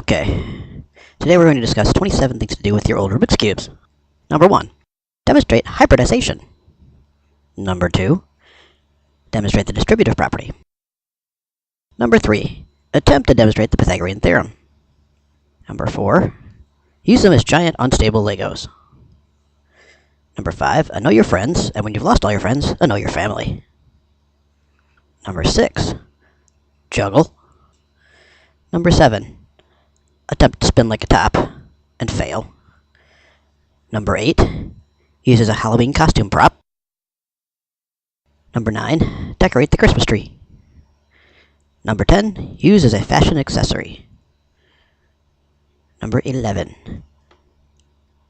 Okay, today we're going to discuss 27 things to do with your old Rubik's Cubes. Number 1. Demonstrate hybridization. Number 2. Demonstrate the distributive property. Number 3. Attempt to demonstrate the Pythagorean theorem. Number 4. Use them as giant unstable Legos. Number 5. Know your friends, and when you've lost all your friends, know your family. Number 6. Juggle. Number 7. Attempt to spin like a top, and fail. Number 8. Use as a Halloween costume prop. Number 9. Decorate the Christmas tree. Number 10. Use as a fashion accessory. Number 11.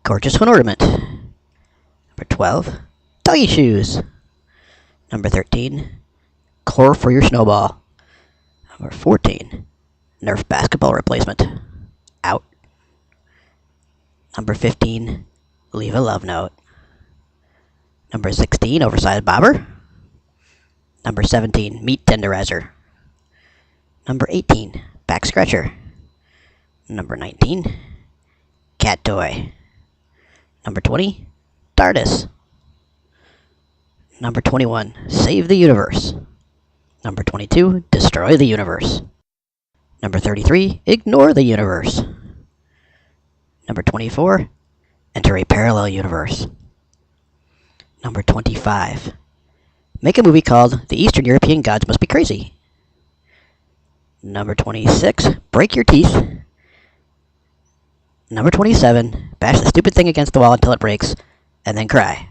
Gorgeous one ornament. Number 12. Doggy shoes. Number 13. Core for your snowball. Number 14. Nerf basketball replacement. Out. Number 15. Leave a love note. Number 16. Oversized bobber. Number 17. Meat tenderizer. Number 18. Back scratcher. Number 19. Cat toy. Number 20. TARDIS. Number 21. Save the universe. Number 22. Destroy the universe. Number 33. Ignore the universe. Number 24. Enter a parallel universe. Number 25. Make a movie called The Eastern European Gods Must Be Crazy. Number 26. Break your teeth. Number 27. Bash the stupid thing against the wall until it breaks, and then cry.